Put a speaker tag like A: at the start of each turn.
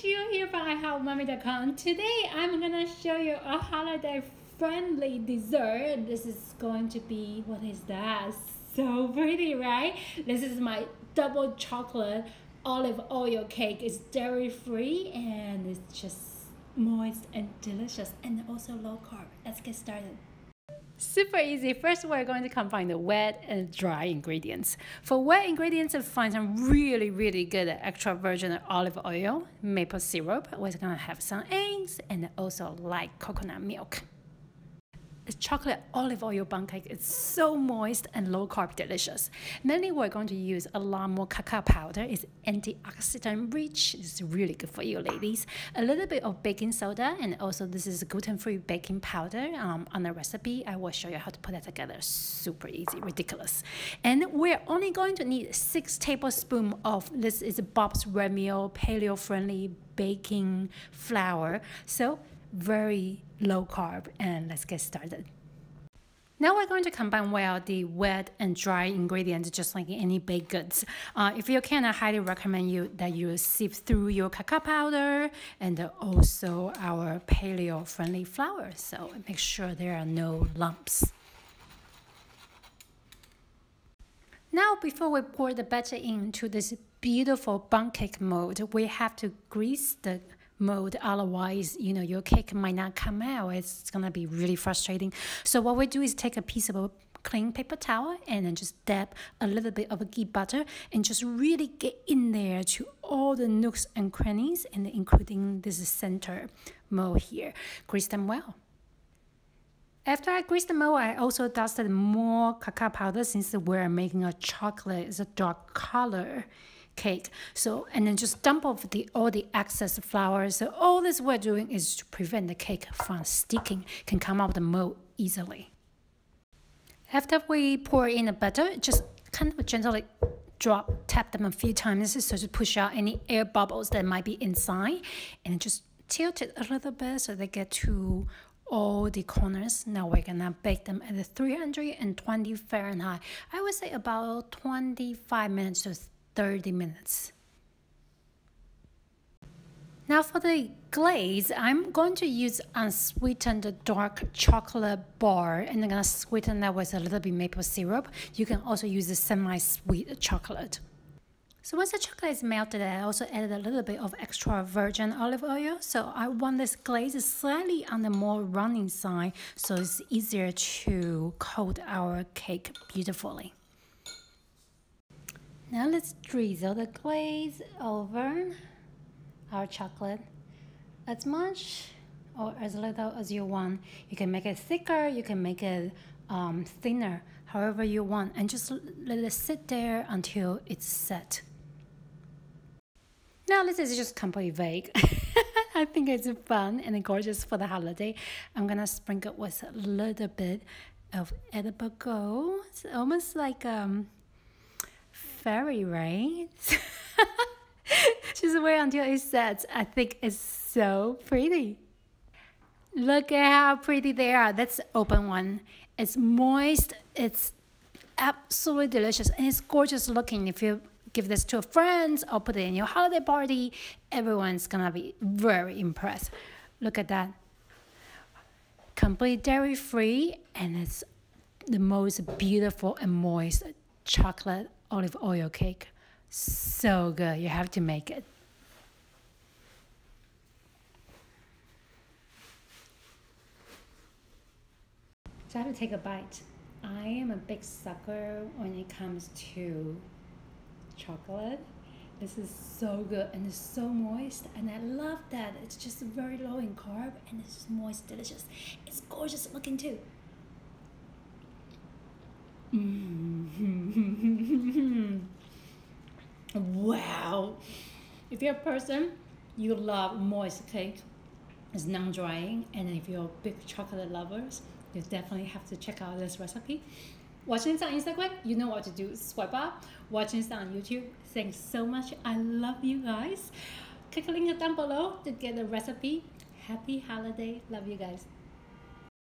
A: Jill here from Umami.com. Today I'm gonna show you a holiday friendly dessert. This is going to be, what is that? So pretty, right? This is my double chocolate olive oil cake. It's dairy free and it's just moist and delicious and also low carb. Let's get started. Super easy. First, we're going to combine the wet and dry ingredients. For wet ingredients, find some really good extra virgin olive oil, maple syrup. We're going to have some eggs and also light coconut milk. The chocolate olive oil bundt cake is so moist and low carb delicious. Mainly we're going to use a lot more cacao powder. It's antioxidant rich. It's really good for you ladies. A little bit of baking soda, and also this is gluten-free baking powder. On the recipe, I will show you how to put that together. Super easy, ridiculous. And we're only going to need 6 tablespoons of this is Bob's Red Mill paleo friendly baking flour. So very low carb, and let's get started. Now we're going to combine well the wet and dry ingredients just like any baked goods. If you can, I highly recommend you that you sift through your cacao powder and also our paleo friendly flour, so make sure there are no lumps. Now before we pour the batter into this beautiful bundt cake mold, we have to grease the mold, otherwise your cake might not come out. It's gonna be really frustrating. So what we do is take a piece of a clean paper towel and then just dab a little bit of a ghee butter and just really get in there to all the nooks and crannies, and including this center mold here. Grease them well. After I greased the mold, I also dusted more cacao powder since we're making a chocolate, it's a dark color cake. So, and then just dump off all the excess flour. So all this we're doing is to prevent the cake from sticking, can come out of the mold easily. After we pour in the butter, just kind of gently tap them a few times so to push out any air bubbles that might be inside, and just tilt it a little bit so they get to all the corners. Now we're gonna bake them at 320 Fahrenheit. I would say about 25 minutes to 30 minutes. Now for the glaze, I'm going to use unsweetened dark chocolate bar, and I'm gonna sweeten that with a little bit maple syrup. You can also use the semi-sweet chocolate. So once the chocolate is melted, I also added a little bit of extra virgin olive oil. So I want this glaze slightly on the more running side, so it's easier to coat our cake beautifully. Now let's drizzle the glaze over our chocolate as much or as little as you want. You can make it thicker, you can make it thinner, however you want, and just let it sit there until it's set. Now this is just completely vague. I think it's fun and gorgeous for the holiday. I'm gonna sprinkle with a little bit of edible gold. It's almost like fairy, right? Just wait until it sets. I think it's so pretty. Look at how pretty they are. That's the open one. It's moist. It's absolutely delicious, and it's gorgeous looking. If you give this to friends or put it in your holiday party, everyone's gonna be very impressed. Look at that. Complete dairy free, and it's the most beautiful and moist chocolate olive oil cake. So good, you have to make it. So I have to take a bite. I am a big sucker when it comes to chocolate. This is so good and it's so moist, and I love that it's just very low in carb and it's just moist, delicious. It's gorgeous looking too. Wow! If you're a person you love moist cake, it's non-drying, and if you're big chocolate lovers, you definitely have to check out this recipe. Watching this on Instagram, you know what to do. Swipe up. Watching this on YouTube, thanks so much. I love you guys. Click the link down below to get the recipe. Happy holiday. Love you guys.